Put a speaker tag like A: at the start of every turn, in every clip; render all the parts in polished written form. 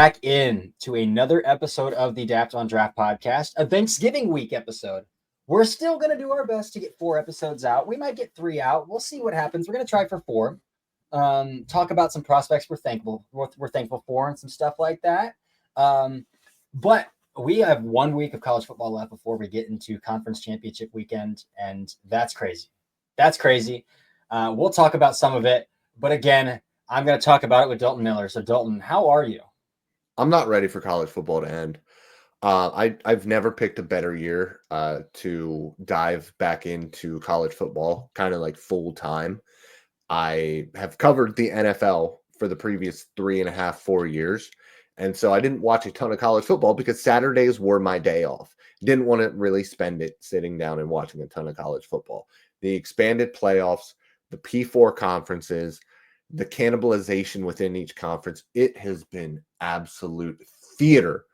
A: back in to another episode of the Dapt on Draft podcast, a Thanksgiving week episode. We're still going to do our best to get 4 episodes out. We might get 3 out. We'll see what happens. We're going to try for 4. Talk about some prospects we're thankful for and some stuff like that. But we have 1 week of college football left before we get into conference championship weekend, and that's crazy. We'll talk about some of it, but again, I'm going to talk about it with Dalton Miller. So, Dalton, how are you?
B: I'm not ready for college football to end. I've never picked a better year to dive back into college football, kind of like full time. I have covered the NFL for the previous 3.5, 4 years. And so I didn't watch a ton of college football because Saturdays were my day off. Didn't want to really spend it sitting down and watching a ton of college football. The expanded playoffs, the P4 conferences, the cannibalization within each conference, it has been absolute theater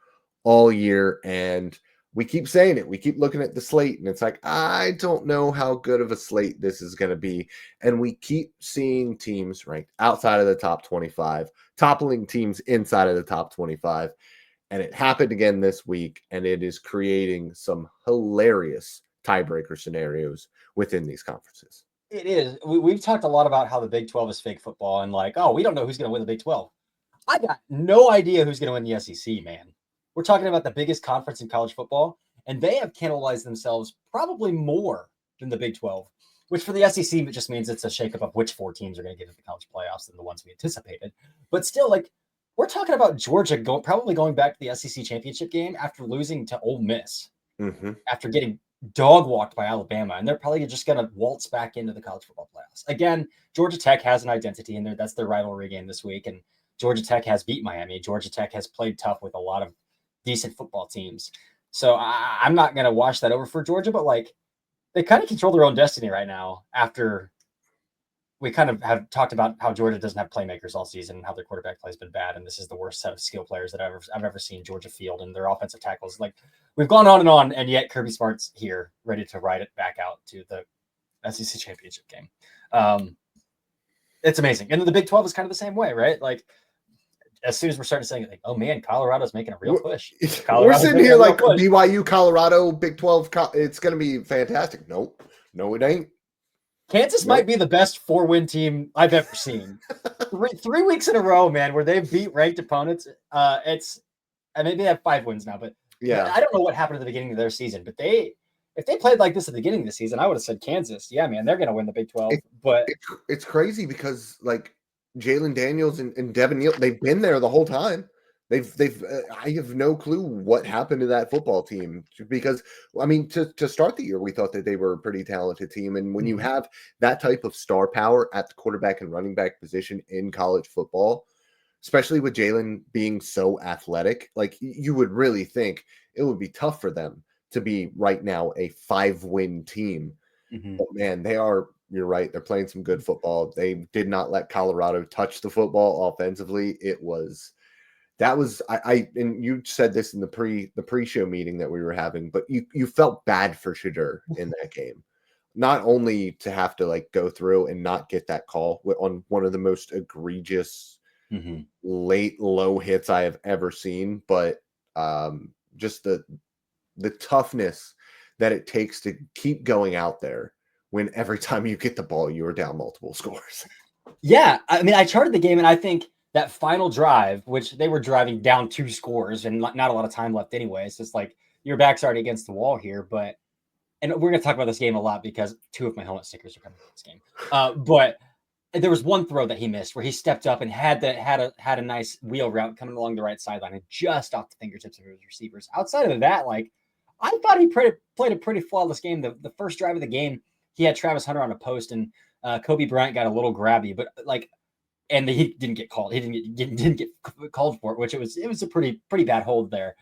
B: all year. And we keep saying it. We keep looking at the slate, and it's like, I don't know how good of a slate this is going to be. And we keep seeing teams ranked outside of the top 25, toppling teams inside of the top 25. And it happened again this week, and it is creating some hilarious tiebreaker scenarios within these conferences.
A: It is. We've talked a lot about how the Big 12 is fake football and like, oh, we don't know who's going to win the Big 12. I got no idea who's going to win the SEC, man. We're talking about the biggest conference in college football, and they have cannibalized themselves probably more than the Big 12, which for the SEC just means it's a shakeup of which 4 teams are going to get to the college playoffs than the ones we anticipated. But still, like, we're talking about Georgia probably going back to the SEC championship game after losing to Ole Miss, after getting dog walked by Alabama, and they're probably just going to waltz back into the college football playoffs. Again, Georgia Tech has an identity in there. That's their rivalry game this week, and Georgia Tech has beat Miami. Georgia Tech has played tough with a lot of decent football teams. So I'm not going to wash that over for Georgia, but like they kind of control their own destiny right now after we kind of have talked about how Georgia doesn't have playmakers all season and how their quarterback play has been bad. And this is the worst set of skill players that I've ever seen Georgia field, and their offensive tackles. Like we've gone on, and yet Kirby Smart's here ready to ride it back out to the SEC championship game. It's amazing. And the Big 12 is kind of the same way, right? Like as soon as we're starting to say, like, oh man, Colorado's making a real push.
B: We're sitting here like BYU, Colorado, Big 12. It's going to be fantastic. Nope. No, it ain't.
A: Kansas might be the best 4-win team I've ever seen. 3 weeks in a row, man, where they beat ranked opponents. And maybe they have 5 wins now, but yeah, I don't know what happened at the beginning of their season. But if they played like this at the beginning of the season, I would have said Kansas. Yeah, man, they're going to win the Big 12. But
B: it's crazy because like Jalen Daniels and Devin Neal, they've been there the whole time. I have no clue what happened to that football team because, I mean, to start the year, we thought that they were a pretty talented team. And when you have that type of star power at the quarterback and running back position in college football, especially with Jalen being so athletic, like you would really think it would be tough for them to be right now a 5-win team. But man, you're right. They're playing some good football. They did not let Colorado touch the football offensively. And you said this in the pre-show meeting that we were having, but you felt bad for Shadur in that game. Not only to have to like go through and not get that call on one of the most egregious late low hits I have ever seen, but just the toughness that it takes to keep going out there when every time you get the ball, you are down multiple scores.
A: Yeah. I mean, I charted the game, and I think that final drive, which they were driving down 2 scores and not a lot of time left anyway. So it's like your back's already against the wall here. And we're going to talk about this game a lot because 2 of my helmet stickers are coming from this game. But there was one throw that he missed where he stepped up and had a nice wheel route coming along the right sideline and just off the fingertips of his receivers. Outside of that, like I thought he played a pretty flawless game. The first drive of the game, he had Travis Hunter on a post, and Kobe Bryant got a little grabby, but like, and he didn't get called. He didn't get called for it, which it was a pretty bad hold there.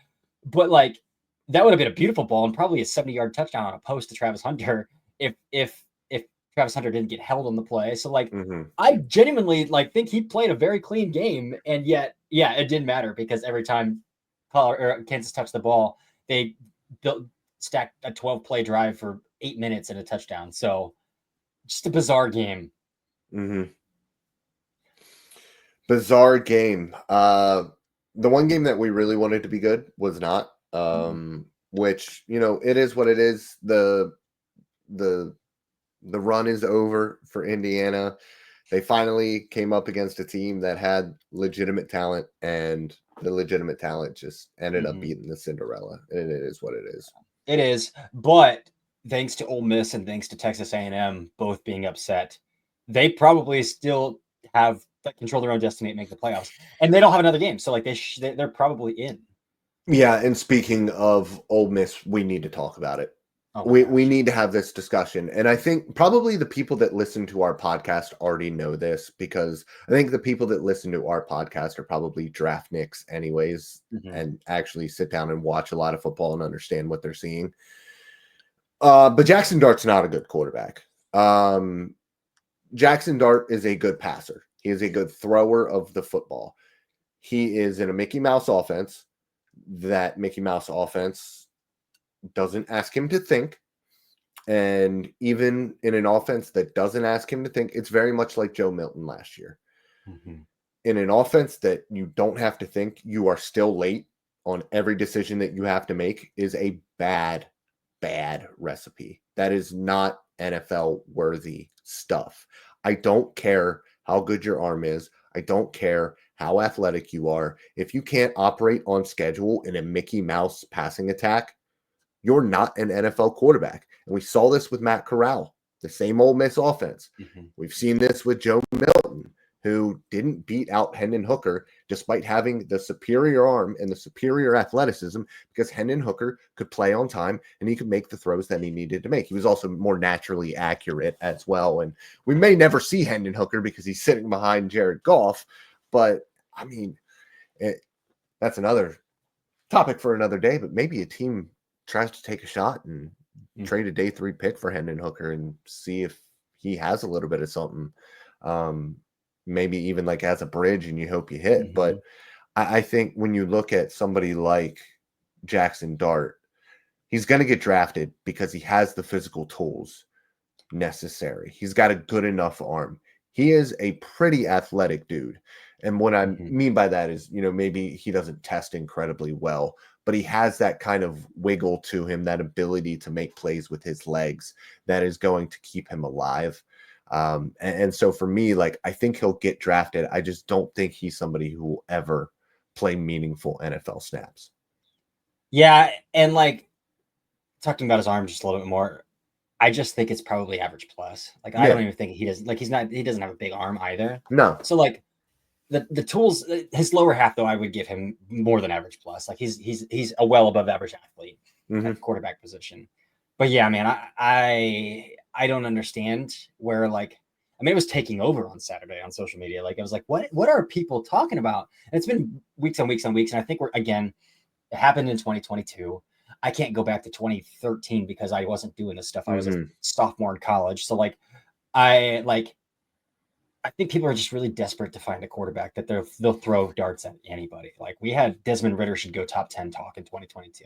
A: But like that would have been a beautiful ball and probably a 70-yard touchdown on a post to Travis Hunter if Travis Hunter didn't get held on the play. So like I genuinely like think he played a very clean game, and yet it didn't matter because every time Kansas touched the ball, they stacked a 12-play drive for 8 minutes and a touchdown. So just a bizarre game.
B: Bizarre game. The one game that we really wanted to be good was not, which, it is what it is. The run is over for Indiana. They finally came up against a team that had legitimate talent, and the legitimate talent just ended up beating the Cinderella, and it is what it is.
A: It is, but thanks to Ole Miss and thanks to Texas A&M both being upset, they probably still have control their own destiny and make the playoffs, and they don't have another game, so like they're probably in.
B: Yeah, and speaking of Ole Miss, we need to talk about it. We need to have this discussion. And I think probably the people that listen to our podcast already know this, because I think the people that listen to our podcast are probably draft nicks anyways, and actually sit down and watch a lot of football and understand what they're seeing. But Jackson Dart's not a good quarterback. Jackson Dart is a good passer. He is a good thrower of the football. He is in a Mickey Mouse offense. That Mickey Mouse offense doesn't ask him to think. And even in an offense that doesn't ask him to think, it's very much like Joe Milton last year. In an offense that you don't have to think, you are still late on every decision that you have to make, is a bad recipe. That is not NFL worthy stuff. I don't care how good your arm is. I don't care how athletic you are. If you can't operate on schedule in a Mickey Mouse passing attack, you're not an NFL quarterback. And we saw this with Matt Corral, the same Ole Miss offense. We've seen this with Joe Milton, who didn't beat out Hendon Hooker despite having the superior arm and the superior athleticism, because Hendon Hooker could play on time and he could make the throws that he needed to make. He was also more naturally accurate as well. And we may never see Hendon Hooker because he's sitting behind Jared Goff. But, I mean, that's another topic for another day. But maybe a team tries to take a shot and trade a day 3 pick for Hendon Hooker and see if he has a little bit of something. Maybe even like as a bridge, and you hope you hit. But I think when you look at somebody like Jackson Dart, he's going to get drafted because he has the physical tools necessary. He's got a good enough arm. He is a pretty athletic dude. And what I mean by that is, maybe he doesn't test incredibly well, but he has that kind of wiggle to him, that ability to make plays with his legs that is going to keep him alive. And so for me, like, I think he'll get drafted. I just don't think he's somebody who will ever play meaningful NFL snaps.
A: Yeah. And like talking about his arm just a little bit more, I just think it's probably average plus. Like, I don't even think he doesn't have a big arm either.
B: No.
A: So like the tools, his lower half, though, I would give him more than average plus. Like he's a well above average athlete at the quarterback position. But yeah, man, I don't understand where, like, I mean, it was taking over on Saturday on social media. Like, I was like, what are people talking about? And it's been weeks on weeks on weeks. And I think it happened in 2022. I can't go back to 2013 because I wasn't doing this stuff. I was a sophomore in college. So like, I think people are just really desperate to find a quarterback that they'll throw darts at anybody. Like, we had Desmond Ridder should go top 10 talk in 2022.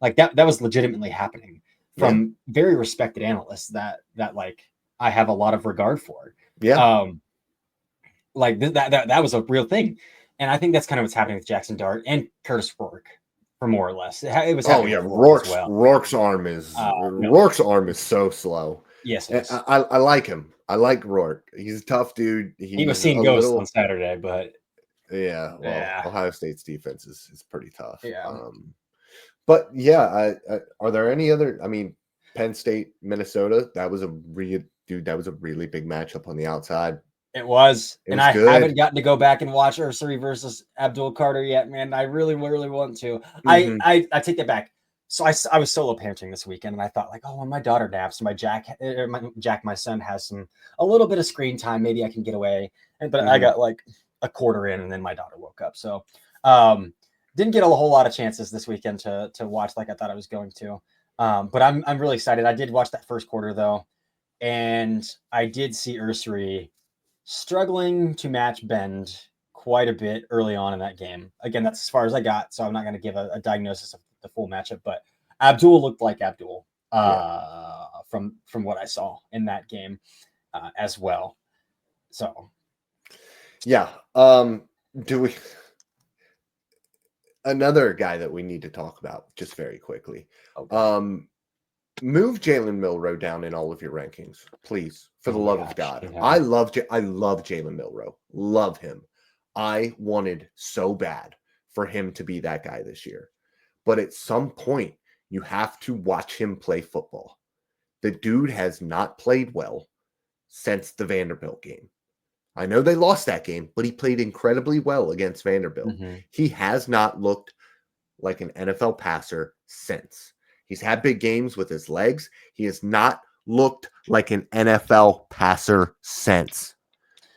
A: Like that was legitimately happening from very respected analysts that like I have a lot of regard for.
B: Yeah.
A: Like that was a real thing. And I think that's kind of what's happening with Jackson Dart and Curtis Rourke, for more or less. It was happening with Rourke as well.
B: Rourke's arm is so slow.
A: Yes, it is.
B: I like him. I like Rourke. He's a tough dude.
A: He was seeing ghosts on Saturday, but
B: Ohio State's defense is pretty tough.
A: Yeah.
B: But yeah, are there any other? I mean, Penn State, Minnesota. That was a really big matchup on the outside.
A: It was I haven't gotten to go back and watch Ursary versus Abdul Carter yet, man. I really, really want to. I take that back. So I was solo parenting this weekend, and I thought, like, oh, when my daughter naps, my son has a little bit of screen time, maybe I can get away. But I got like a quarter in, and then my daughter woke up. So didn't get a whole lot of chances this weekend to watch like I thought I was going to. But I'm really excited. I did watch that first quarter though, and I did see Ursary struggling to match Bend quite a bit early on in that game. Again, that's as far as I got, so I'm not going to give a diagnosis of the full matchup, but Abdul looked like Abdul from what I saw in that game as well. So
B: yeah, do we Another guy that we need to talk about just very quickly.
A: Okay.
B: Move Jalen Milroe down in all of your rankings, please, for the
A: Oh my
B: love of
A: gosh.
B: God.
A: Yeah.
B: I love Jalen Milroe. Love him. I wanted so bad for him to be that guy this year. But at some point, you have to watch him play football. The dude has not played well since the Vanderbilt game. I know they lost that game, but he played incredibly well against Vanderbilt.
A: Mm-hmm.
B: He has not looked like an NFL passer since. He's had big games with his legs. He has not looked like an NFL passer since.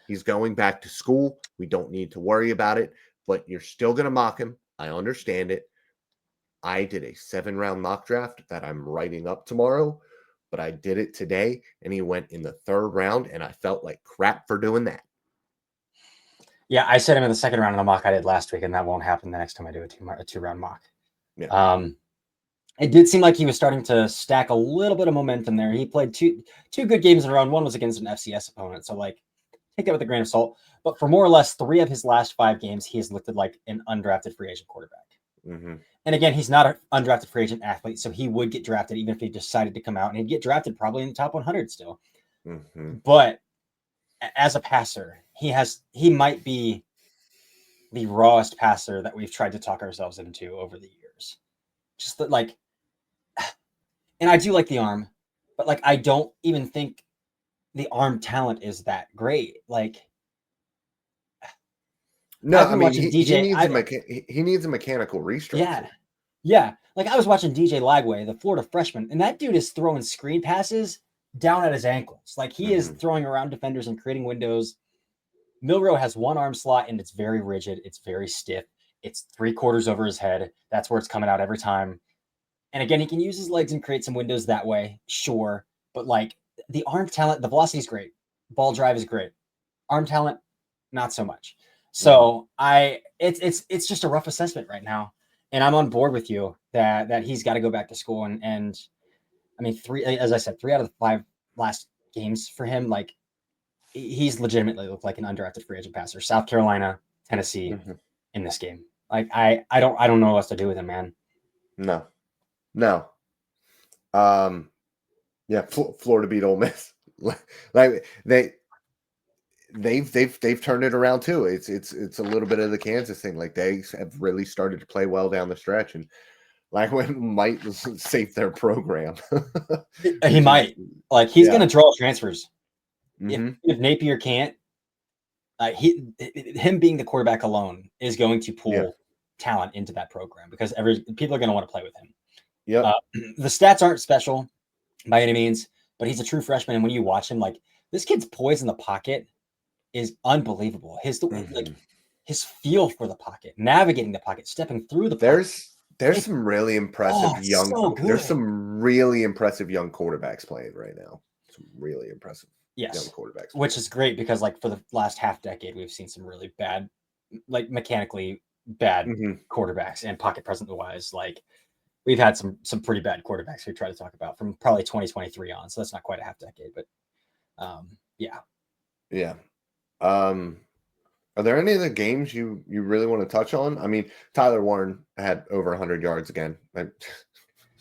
B: He's going back to school. We don't need to worry about it, but you're still going to mock him. I understand it. I did a 7-round mock draft that I'm writing up tomorrow, but I did it today and he went in the 3rd round and I felt like crap for doing that.
A: Yeah, I said him in the 2nd round in the mock I did last week, and that won't happen the next time I do a 2-round mock.
B: Yeah.
A: It did seem like he was starting to stack a little bit of momentum there. He played two good games in a row. One was against an FCS opponent, so like take that with a grain of salt. But for more or less 3 of his last 5 games, he has looked like an undrafted free agent quarterback.
B: Mm-hmm.
A: And again, he's not an undrafted free agent athlete, so he would get drafted even if he decided to come out, and he'd get drafted probably in the top 100 still.
B: Mm-hmm.
A: But as a passer, he might be the rawest passer that we've tried to talk ourselves into over the years. Just that, like, and I do like the arm, but like I don't even think the arm talent is that great. Like,
B: no,
A: I've been
B: I mean
A: watching
B: he
A: DJ.
B: needs a mechanical restructure.
A: Yeah. Like I was watching DJ Lagway, the Florida freshman, and that dude is throwing screen passes down at his ankles. Like he is throwing around defenders and creating windows. Milroe has one arm slot and it's very rigid. It's very stiff. It's 3/4 over his head. That's where it's coming out every time. And again, he can use his legs and create some windows that way, sure. But like the arm talent, the velocity is great. Ball drive is great. Arm talent, not so much. So it's just a rough assessment right now. And I'm on board with you that he's got to go back to school. And I mean, 3, as I said, 3 out of the 5 last games for him, like he's legitimately looked like an undrafted free agent passer. South Carolina, Tennessee in this game. Like I don't know what else to do with him, man.
B: No. Yeah, Florida beat Ole Miss. Like they've turned it around too. It's a little bit of the Kansas thing. Like they have really started to play well down the stretch, and like when might save their program.
A: He might. Like he's going to draw transfers. If Napier can't, him being the quarterback alone is going to pull talent into that program because people are going to want to play with him.
B: Yeah,
A: the stats aren't special by any means, but he's a true freshman, and when you watch him, like this kid's poise in the pocket is unbelievable. His feel for the pocket, navigating the pocket, stepping through the pocket.
B: There's some really impressive there's some really impressive young quarterbacks playing right now. Some really impressive young quarterbacks playing.
A: Which is great because like for the last half decade we've seen some really bad, like mechanically bad quarterbacks and pocket presence wise. Like we've had some pretty bad quarterbacks we try to talk about from probably 2023 on. So that's not quite a half decade, but
B: yeah. Are there any other games you really want to touch on? I mean, Tyler Warren had over 100 yards again.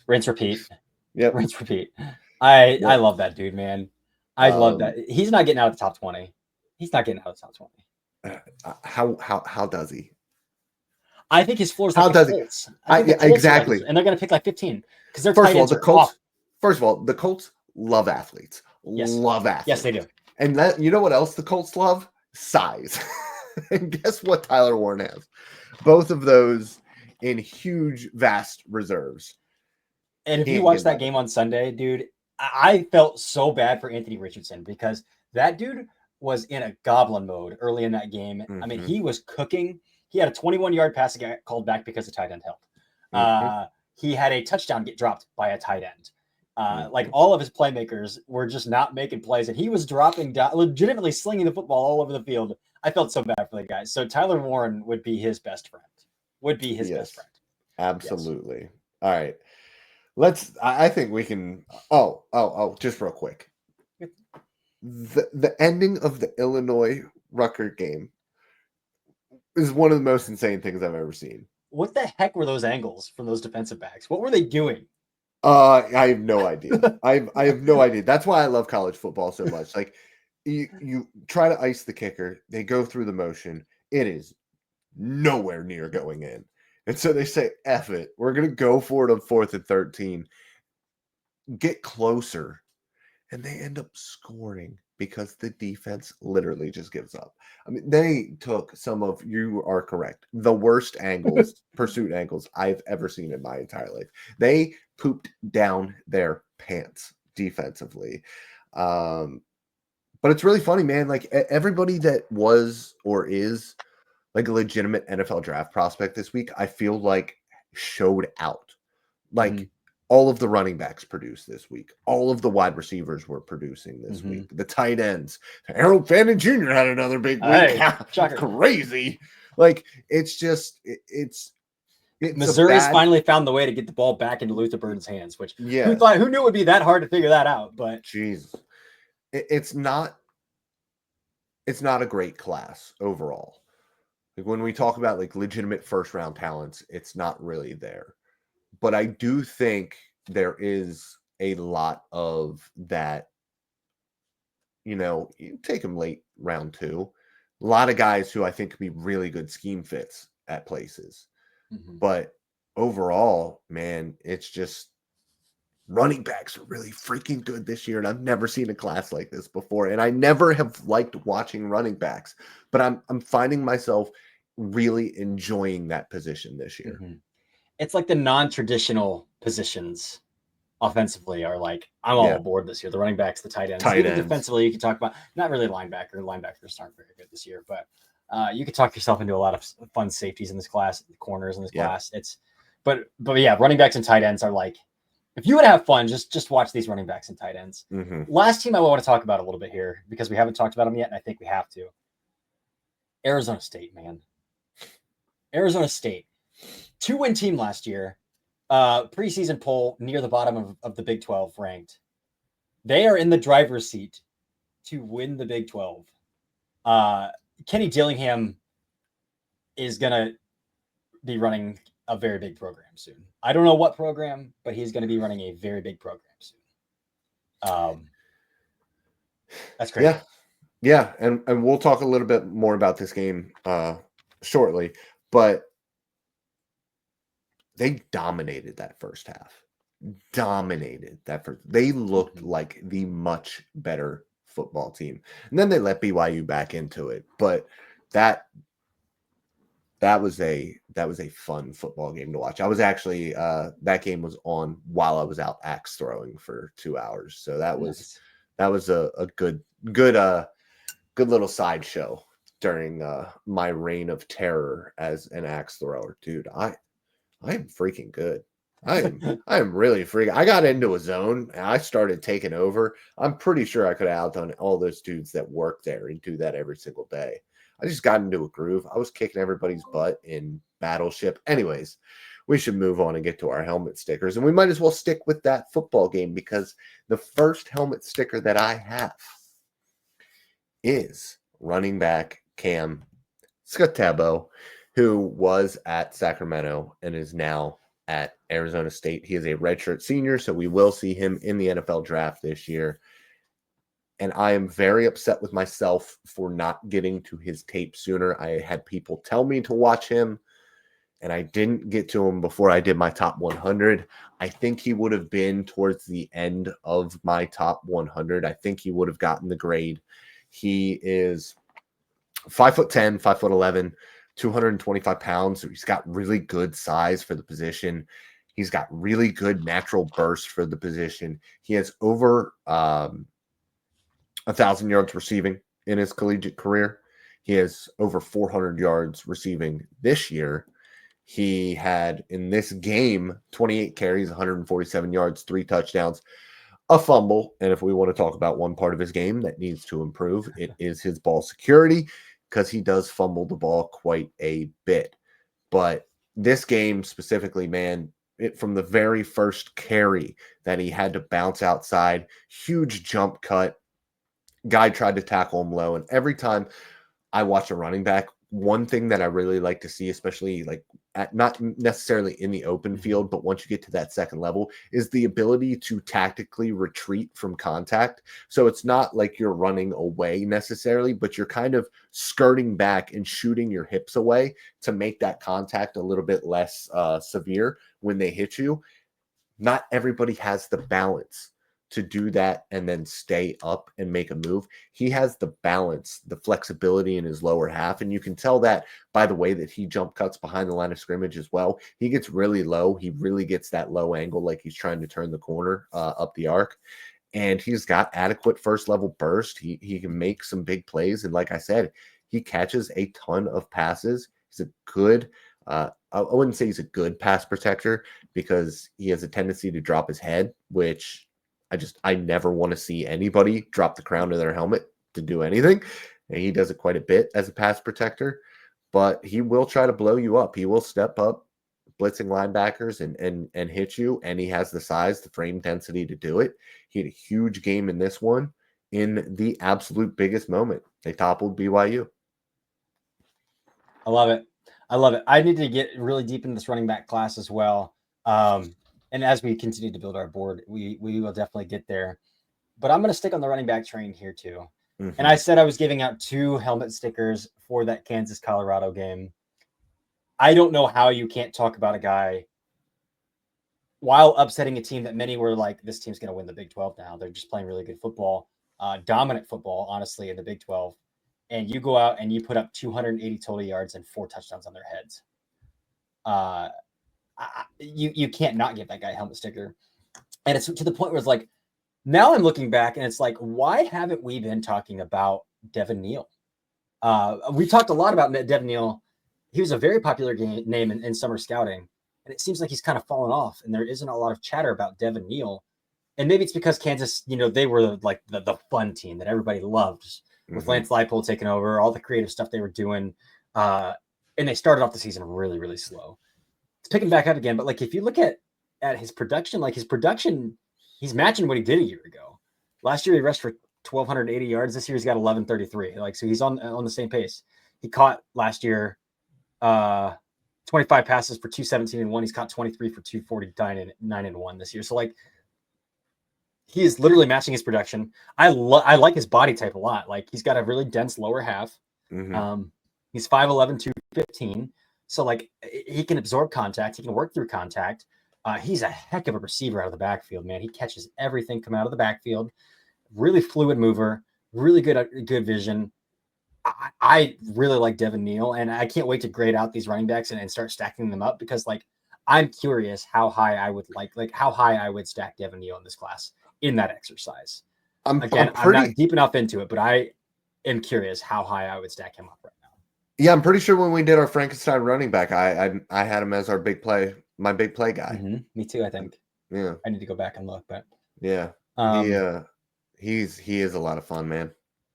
A: Rinse, repeat.
B: Yep.
A: Rinse, repeat. I love that dude, man. I love that. He's not getting out of the top 20. He's not getting out of the top
B: 20. How does he?
A: I think his floor is like the Colts.
B: Exactly.
A: And they're going to pick like 15 because they're tight ends.
B: First of all, the Colts love athletes.
A: Yes.
B: Love athletes.
A: Yes, they do.
B: And that, you know what else the Colts love? Size. And guess what Tyler Warren has? Both of those in huge, vast reserves.
A: And if you watch that game on Sunday, dude, I felt so bad for Anthony Richardson because that dude was in a goblin mode early in that game. I mean, he was cooking. He had a 21-yard pass that got called back because the tight end held. He had a touchdown get dropped by a tight end. Like all of his playmakers were just not making plays, and he was dropping down, legitimately slinging the football all over the field. I felt so bad for the guys. So Tyler Warren would be his best friend. Best friend.
B: Absolutely. Yes. All right. I think we can. Just real quick. The ending of the Illinois Rutgers game is one of the most insane things I've ever seen.
A: what the heck were those angles from those defensive backs? What were they doing?
B: I have no idea. I have no idea. That's why I love college football so much. Like you try to ice the kicker, they go through the motion. It is nowhere near going in. And so they say, F it. We're gonna go for it on 4th and 13. Get closer. And they end up scoring because the defense literally just gives up. I mean, they took some of, you are correct, the worst angles, pursuit angles I've ever seen in my entire life. They pooped down their pants defensively. But it's really funny, man. Like everybody that was or is like a legitimate NFL draft prospect this week, I feel like showed out. Like all of the running backs produced this week. All of the wide receivers were producing this week. The tight ends. Harold Fannin Jr. had another big week.
A: Hey,
B: crazy. Like it's just it's
A: Missouri's finally found the way to get the ball back into Luther Burden's hands, which who knew it would be that hard to figure that out? But
B: Jesus, it's not a great class overall. Like when we talk about like legitimate first round talents, it's not really there. But I do think there is a lot of that, you take them late round 2. A lot of guys who I think could be really good scheme fits at places. But overall, man, it's just running backs are really freaking good this year. And I've never seen a class like this before. And I never have liked watching running backs. But I'm finding myself really enjoying that position this year.
A: It's like the non-traditional positions offensively are like, I'm all aboard this year. The running backs, the tight ends. Even defensively, you can talk about, not really linebacker. Linebackers aren't very good this year, but you could talk yourself into a lot of fun safeties in this class, corners in this class. But yeah, running backs and tight ends are like, if you want to have fun, just watch these running backs and tight ends. Last team I want to talk about a little bit here because we haven't talked about them yet, and I think we have to. Arizona State, man. Arizona State. 2-win team last year. Preseason poll near the bottom of the Big 12 ranked. They are in the driver's seat to win the Big 12. Kenny Dillingham is going to be running a very big program soon. I don't know what program, but he's going to be running a very big program soon. That's crazy.
B: Yeah. And we'll talk a little bit more about this game shortly, but they dominated that first half. They looked like the much better football team. And then they let BYU back into it. But that was a fun football game to watch. I was actually that game was on while I was out axe throwing for 2 hours. So that was a good little sideshow during my reign of terror as an axe thrower. Dude, I am freaking good. I am really freaking. I got into a zone and I started taking over. I'm pretty sure I could have outdone all those dudes that work there and do that every single day. I just got into a groove. I was kicking everybody's butt in Battleship. Anyways, we should move on and get to our helmet stickers. And we might as well stick with that football game because the first helmet sticker that I have is running back Cam Scatabo, who was at Sacramento and is now at Arizona State. He is a redshirt senior, so we will see him in the NFL draft this year. And I am very upset with myself for not getting to his tape sooner. I had people tell me to watch him, and I didn't get to him before I did my top 100. I think he would have been towards the end of my top 100. I think he would have gotten the grade. He is 5'10", 5'11", 225 pounds. So he's got really good size for the position. He's got really good natural burst for the position. He has over 1,000 yards receiving in his collegiate career. He has over 400 yards receiving this year. He had in this game 28 carries, 147 yards, 3 touchdowns, a fumble. And if we want to talk about one part of his game that needs to improve, it is his ball security, because he does fumble the ball quite a bit. But this game specifically, man, from the very first carry that he had to bounce outside, huge jump cut, guy tried to tackle him low. And every time I watch a running back, one thing that I really like to see, especially like not necessarily in the open field, but once you get to that second level, is the ability to tactically retreat from contact. So it's not like you're running away necessarily, but you're kind of skirting back and shooting your hips away to make that contact a little bit less severe when they hit you. Not everybody has the balance to do that and then stay up and make a move. He has the balance, the flexibility in his lower half. And you can tell that by the way that he jump cuts behind the line of scrimmage as well. He gets really low. He really gets that low angle like he's trying to turn the corner up the arc. And he's got adequate first level burst. He can make some big plays. And like I said, he catches a ton of passes. He's a good I wouldn't say he's a good pass protector because he has a tendency to drop his head, which I never want to see anybody drop the crown of their helmet to do anything. And he does it quite a bit as a pass protector, but he will try to blow you up. He will step up blitzing linebackers and hit you. And he has the size, the frame density to do it. He had a huge game in this one in the absolute biggest moment. They toppled BYU.
A: I love it. I love it. I need to get really deep into this running back class as well. And as we continue to build our board, we will definitely get there. But I'm going to stick on the running back train here too. Mm-hmm. And I said I was giving out 2 helmet stickers for that Kansas-Colorado game. I don't know how you can't talk about a guy while upsetting a team that many were like, this team's going to win the Big 12 now. They're just playing really good football, dominant football, honestly, in the Big 12. And you go out and you put up 280 total yards and 4 touchdowns on their heads. You can't not give that guy a helmet sticker. And it's to the point where it's like, now I'm looking back and it's like, why haven't we been talking about Devin Neal? We talked a lot about Devin Neal. He was a very popular name in summer scouting. And it seems like he's kind of fallen off. And there isn't a lot of chatter about Devin Neal. And maybe it's because Kansas, they were like the fun team that everybody loved. With Lance Leipold taking over, all the creative stuff they were doing. And they started off the season really, really slow. It's picking back up again. But like, if you look at his production, he's matching what he did a year ago. Last year, he rushed for 1,280 yards. This year, he's got 1,133. So he's on the same pace. He caught last year 25 passes for 217 and 1. He's caught 23 for 249 and 9 and 1 this year. So he is literally matching his production. I like his body type a lot. Like, he's got a really dense lower half. Mm-hmm. He's 5'11", 215. So he can absorb contact. He can work through contact. He's a heck of a receiver out of the backfield, man. He catches everything coming out of the backfield. Really fluid mover. Really good vision. I really like Devin Neal, and I can't wait to grade out these running backs and start stacking them up because I'm curious how high I would how high I would stack Devin Neal in this class in that exercise. I'm not deep enough into it, but I am curious how high I would stack him up right now.
B: Yeah, I'm pretty sure when we did our Frankenstein running back, I had him as my big play guy.
A: Mm-hmm. Me too, I think.
B: Yeah.
A: I need to go back and look, but
B: yeah. He is a lot of fun, man.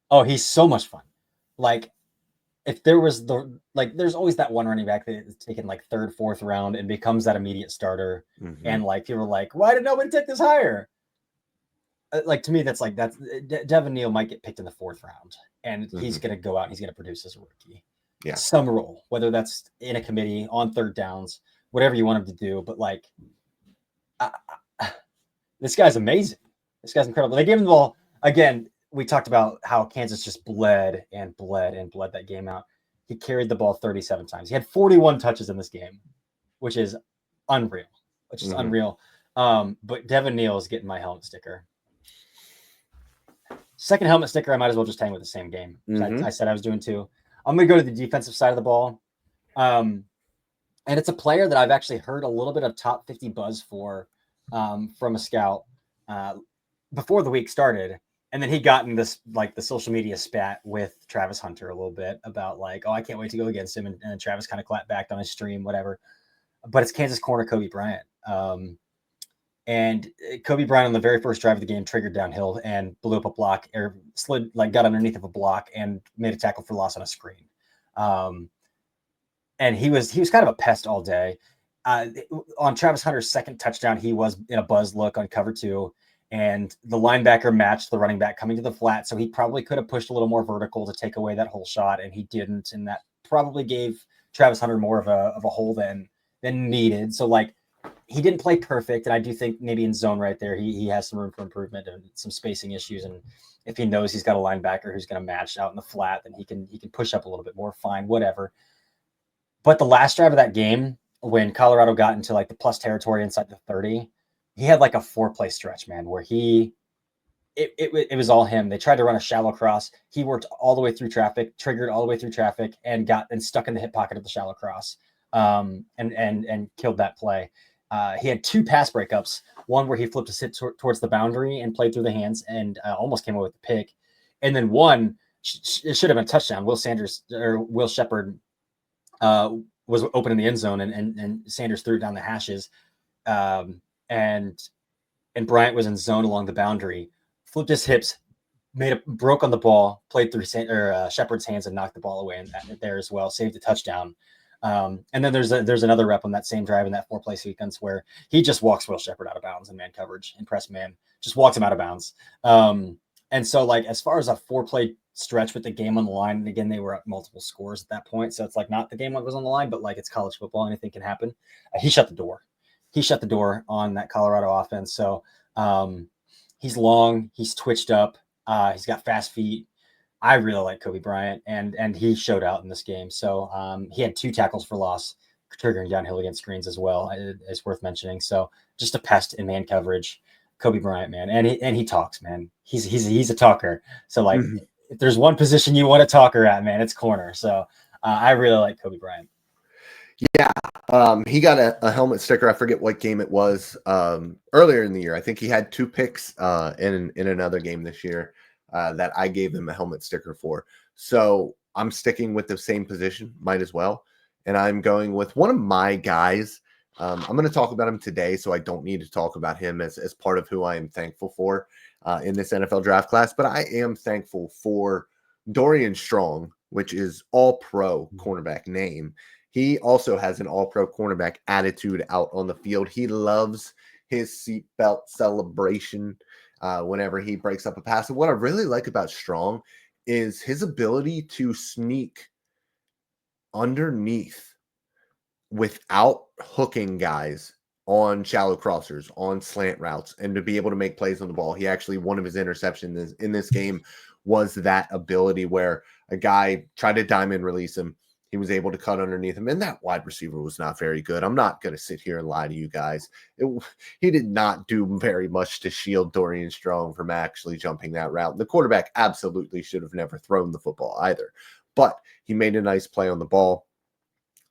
A: Oh, he's so much fun. If there was there's always that one running back that is taken 3rd, 4th round and becomes that immediate starter. Mm-hmm. And people are like, why did nobody take this higher? To me, that's Devin Neal might get picked in the 4th round, and mm-hmm. he's going to go out and he's going to produce as a rookie.
B: Yeah.
A: Some role, whether that's in a committee, on 3rd downs, whatever you want him to do. But this guy's amazing. This guy's incredible. They gave him the ball again. We talked about how Kansas just bled that game out. He carried the ball 37 times. He had 41 touches in this game, which is unreal. Mm-hmm. But Devin Neal is getting my helmet sticker. Second helmet sticker, I might as well just hang with the same game. Mm-hmm. I said I was doing 2. I'm going to go to the defensive side of the ball. And it's a player that I've actually heard a little bit of top 50 buzz for from a scout before the week started. And then he got in this, the social media spat with Travis Hunter a little bit about I can't wait to go against him. And then Travis kind of clapped back on his stream, whatever. But it's Kansas corner Kobe Bryant. And Kobe Bryant on the very first drive of the game triggered downhill and blew up a block or slid, got underneath of a block and made a tackle for loss on a screen. And he was kind of a pest all day. On Travis Hunter's second touchdown, he was in a buzz look on cover 2. And the linebacker matched the running back coming to the flat. So he probably could have pushed a little more vertical to take away that whole shot. And he didn't. And that probably gave Travis Hunter more of a hole than needed. So like he didn't play perfect, and I do think maybe in zone right there he has some room for improvement and some spacing issues. And if he knows he's got a linebacker who's going to match out in the flat, then he can push up a little bit more. Fine, whatever. But the last drive of that game, when Colorado got into like the plus territory inside the 30, he had like a 4-play stretch, man, where it was all him. They tried to run a shallow cross. He worked all the way through traffic, triggered all the way through traffic, and got stuck in the hip pocket of the shallow cross, and killed that play. He had 2 pass breakups. One where he flipped his hip towards the boundary and played through the hands and almost came away with the pick, and then one it should have been a touchdown. Will Shepherd was open in the end zone, and Sanders threw it down the hashes, and Bryant was in zone along the boundary, flipped his hips, broke on the ball, played through Shepherd's hands and knocked the ball away there as well, saved a touchdown. And then there's another rep on that same drive in that 4-play sequence where he just walks Will Shepherd out of bounds in man coverage, in press man, just walks him out of bounds. And so like as far as a 4-play stretch with the game on the line, and again they were up multiple scores at that point, so it's like not the game was on the line, but like it's college football, anything can happen. He shut the door on that Colorado offense. So he's long, he's twitched up, he's got fast feet. I really like Kobe Bryant, and he showed out in this game. So he had 2 tackles for loss, triggering downhill against screens as well. It's worth mentioning. So just a pest in man coverage. Kobe Bryant, man, and he talks, man. He's a talker. So like, if there's one position you want a talker at, man, it's corner. So I really like Kobe Bryant.
B: Yeah, he got a helmet sticker. I forget what game it was earlier in the year. I think he had 2 picks in another game this year that I gave him a helmet sticker for. So I'm sticking with the same position, might as well. And I'm going with one of my guys. I'm going to talk about him today, so I don't need to talk about him as part of who I am thankful for in this NFL draft class. But I am thankful for Dorian Strong, which is all-pro cornerback name. He also has an all-pro cornerback attitude out on the field. He loves his seatbelt celebration whenever he breaks up a pass. And what I really like about Strong is his ability to sneak underneath without hooking guys on shallow crossers, on slant routes, and to be able to make plays on the ball. He actually, one of his interceptions in this game was that ability where a guy tried to diamond release him. He was able to cut underneath him, and that wide receiver was not very good. I'm not going to sit here and lie to you guys. He did not do very much to shield Dorian Strong from actually jumping that route. The quarterback absolutely should have never thrown the football either, but he made a nice play on the ball.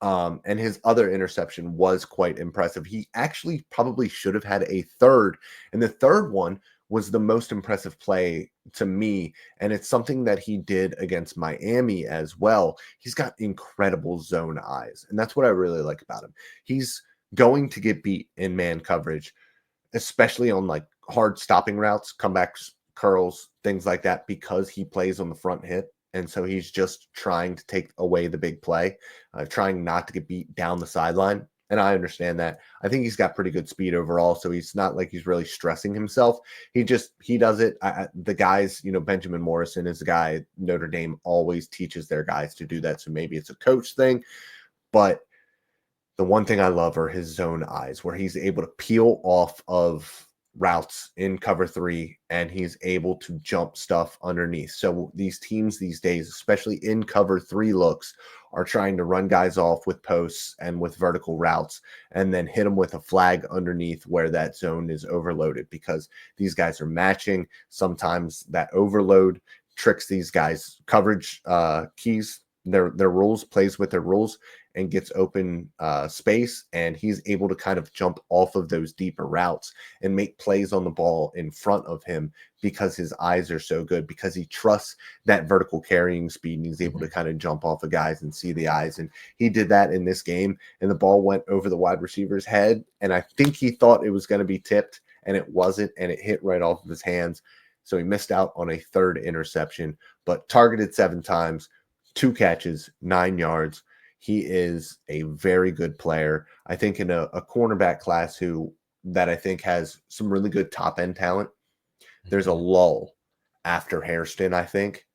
B: And his other interception was quite impressive. He actually probably should have had a third, and the third one was the most impressive play to me, and it's something that he did against Miami as well. He's got incredible zone eyes, and that's what I really like about him. He's going to get beat in man coverage, especially on like hard stopping routes, comebacks, curls, things like that, because he plays on the front hip. And so he's just trying to take away the big play, trying not to get beat down the sideline. And I understand that. I think he's got pretty good speed overall, so he's not like he's really stressing himself. He does it. The guys, Benjamin Morrison is a guy Notre Dame always teaches their guys to do that. So maybe it's a coach thing. But the one thing I love are his zone eyes, where he's able to peel off of routes in cover 3 and he's able to jump stuff underneath. So these teams these days, especially in cover 3 looks, are trying to run guys off with posts and with vertical routes and then hit them with a flag underneath where that zone is overloaded, because these guys are matching. Sometimes that overload tricks these guys. Coverage keys their rules, plays with their rules, and gets open space, and he's able to kind of jump off of those deeper routes and make plays on the ball in front of him because his eyes are so good, because he trusts that vertical carrying speed, and he's able to kind of jump off of guys and see the eyes. And he did that in this game, and the ball went over the wide receiver's head, and I think he thought it was going to be tipped, and it wasn't, and it hit right off of his hands. So he missed out on a third interception, but targeted 7 times, 2 catches, 9 yards. He is a very good player. I think in a cornerback class that I think has some really good top end talent. There's a lull after Hairston, I think.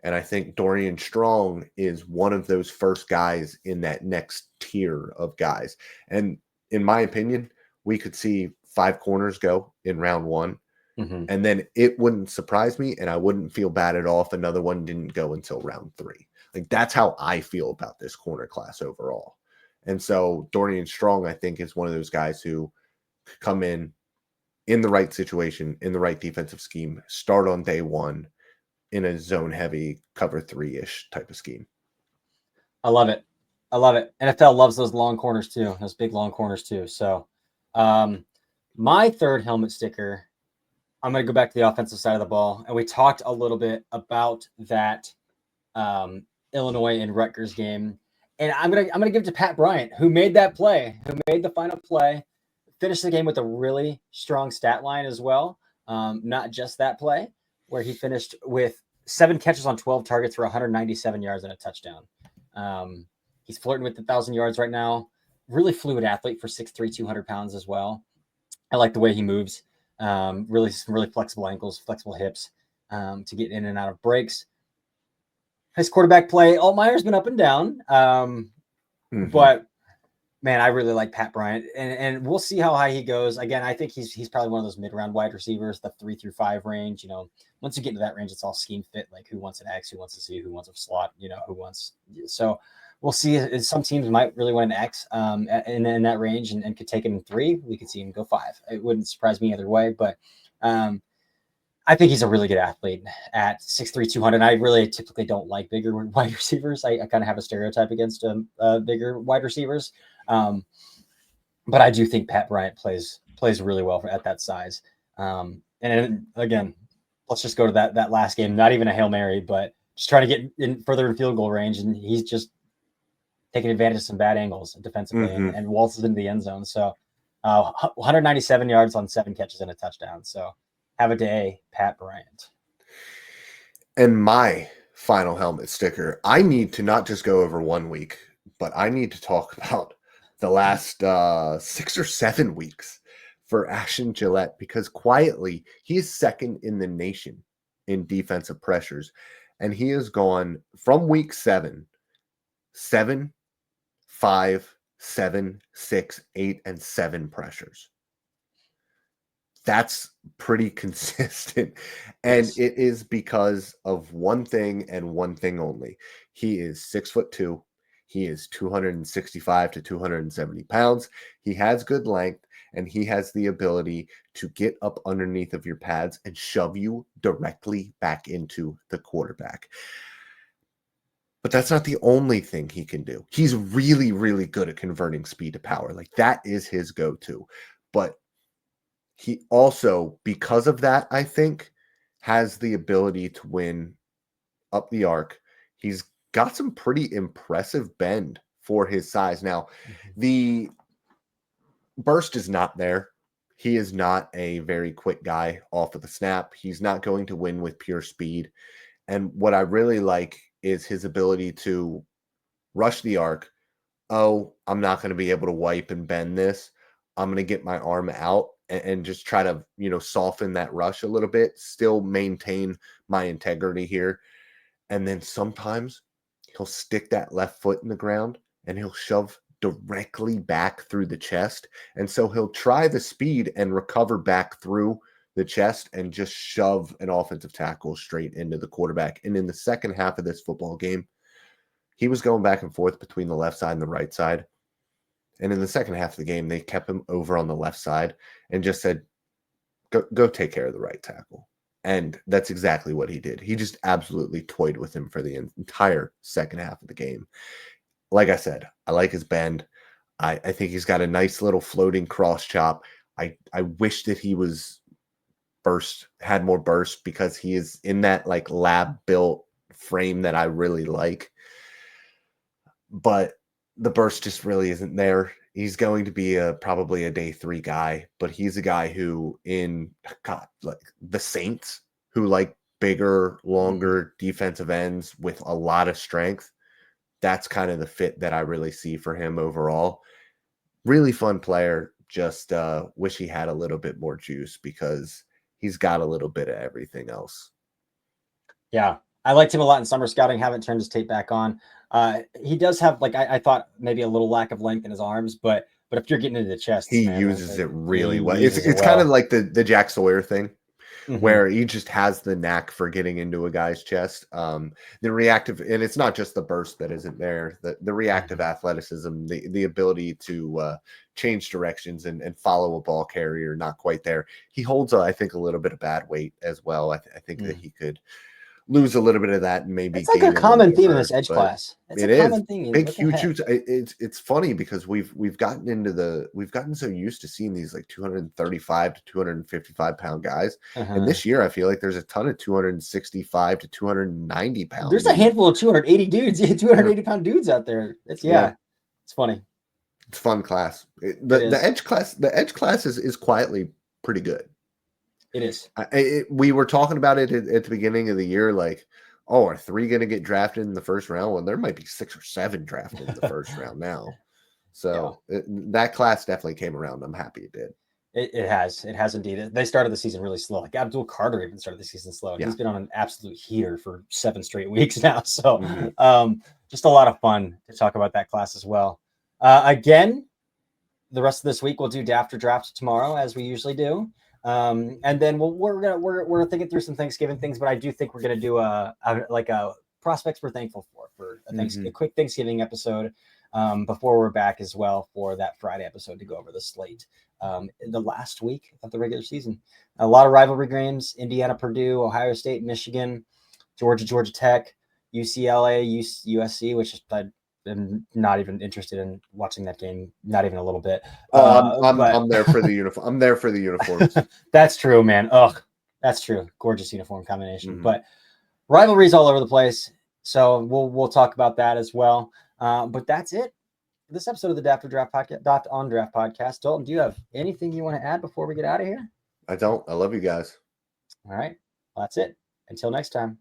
B: And I think Dorian Strong is one of those first guys in that next tier of guys. And in my opinion, we could see 5 corners go in round 1.
A: Mm-hmm.
B: And then it wouldn't surprise me, and I wouldn't feel bad at all if another one didn't go until round 3. Like, that's how I feel about this corner class overall. And so Dorian Strong, I think, is one of those guys who could come in the right situation, in the right defensive scheme, start on day 1 in a zone-heavy cover 3-ish type of scheme.
A: I love it. I love it. NFL loves those long corners too, those big long corners too. So my third helmet sticker, I'm going to go back to the offensive side of the ball. And we talked a little bit about that Illinois and Rutgers game. And I'm gonna give it to Pat Bryant, who made that play, who made the final play, finished the game with a really strong stat line as well. Not just that play, where he finished with 7 catches on 12 targets for 197 yards and a touchdown. He's flirting with 1,000 yards right now. Really fluid athlete for 6'3", 200 pounds as well. I like the way he moves. Really flexible ankles, flexible hips to get in and out of breaks. His quarterback play, Altmaier's been up and down. But man, I really like Pat Bryant, and we'll see how high he goes. Again, I think he's probably one of those mid-round wide receivers, the 3 through 5 range. You know, once you get into that range, it's all scheme fit. Like, who wants an X, who wants a C, who wants a slot, you know, who wants. So we'll see. Some teams might really want an X in that range and could take him in 3. We could see him go 5. It wouldn't surprise me either way, but I think he's a really good athlete at 6'3", 200. I really typically don't like bigger wide receivers. I kind of have a stereotype against bigger wide receivers. But I do think Pat Bryant plays really well at that size. And again, let's just go to that last game. Not even a Hail Mary, but just trying to get further in field goal range, and he's just taking advantage of some bad angles defensively and waltzes into the end zone. So 197 yards on 7 catches and a touchdown. So have a day, Pat Bryant.
B: And my final helmet sticker, I need to not just go over 1 week, but I need to talk about the last 6 or 7 weeks for Ashton Gillette, because quietly he is second in the nation in defensive pressures. And he has gone from week 7, 5, 7, 6, 8, and 7 pressures. That's pretty consistent. And
A: Yes.
B: it is because of one thing and one thing only. He is 6'2". He is 265 to 270 pounds. He has good length, and he has the ability to get up underneath of your pads and shove you directly back into the quarterback. But that's not the only thing he can do. He's really, really good at converting speed to power. Like, that is his go-to. But he also, because of that, I think, has the ability to win up the arc. He's got some pretty impressive bend for his size. Now, the burst is not there. He is not a very quick guy off of the snap. He's not going to win with pure speed. And what I really like is his ability to rush the arc. Oh, I'm not going to be able to wipe and bend this. I'm going to get my arm out and just try to, soften that rush a little bit, still maintain my integrity here. And then sometimes he'll stick that left foot in the ground and he'll shove directly back through the chest. And so he'll try the speed and recover back through the chest and just shove an offensive tackle straight into the quarterback. And in the second half of this football game, he was going back and forth between the left side and the right side. And in the second half of the game, they kept him over on the left side and just said, go take care of the right tackle. And that's exactly what he did. He just absolutely toyed with him for the entire second half of the game. Like I said, I like his bend. I think he's got a nice little floating cross chop. I wish that he had more burst, because he is in that like lab built frame that I really like. But the burst just really isn't there. He's going to be probably a day 3 guy, but he's a guy who like the Saints, who like bigger, longer defensive ends with a lot of strength. That's kind of the fit that I really see for him overall. Really fun player. Just wish he had a little bit more juice, because he's got a little bit of everything else.
A: Yeah. I liked him a lot in summer scouting. Haven't turned his tape back on. He does have like I thought maybe a little lack of length in his arms, but if you're getting into the chests,
B: He
A: man,
B: uses it really well.
A: uses it
B: It's kind
A: well.
B: of like the Jack Sawyer thing,
A: Mhm.
B: where he just has the knack for getting into a guy's chest. The reactive, and it's not just the burst that isn't there. The reactive athleticism, the ability to change directions and follow a ball carrier, not quite there. He holds, I think, a little bit of bad weight as well. I think that he could lose a little bit of that and maybe
A: It's like
B: gain
A: a
B: little
A: common
B: bit
A: theme in
B: burst,
A: this edge
B: but
A: class. It's
B: it
A: a
B: is
A: common thing.
B: big,
A: What the
B: huge
A: heck?
B: shoots. It's funny because we've gotten so used to seeing these like 235 to 255 pound guys, and this year I feel like there's a ton of 265 to 290 pound.
A: There's a handful of 280 dudes, 280-pound dudes out there. It's it's funny.
B: It's a fun class. The edge class is quietly pretty good.
A: It is.
B: We were talking about it at the beginning of the year, like, oh, are 3 going to get drafted in the first round? Well, there might be 6 or 7 drafted in the first round now. So that class definitely came around. I'm happy it did.
A: It has indeed. They started the season really slow. Like Abdul Carter even started the season slow. He's been on an absolute heater for 7 straight weeks now. So just a lot of fun to talk about that class as well. Again, the rest of this week we'll do after draft tomorrow, as we usually do. And then we're thinking through some Thanksgiving things, but I do think we're gonna do a prospects we're thankful for a quick Thanksgiving episode before we're back as well for that Friday episode to go over the slate. The last week of the regular season, a lot of rivalry games: Indiana, Purdue, Ohio State, Michigan, Georgia Tech, UCLA, USC, which I'm not even interested in watching that game, not even a little bit.
B: I'm there for the uniform. I'm there for the uniforms.
A: That's true, man. That's true. Gorgeous uniform combination. But rivalries all over the place. So we'll talk about that as well. But that's it. This episode of the Draft podcast, on Draft podcast. Dalton, do you have anything you want to add before we get out of here?
B: I don't. I love you guys.
A: All right. Well, that's it. Until next time.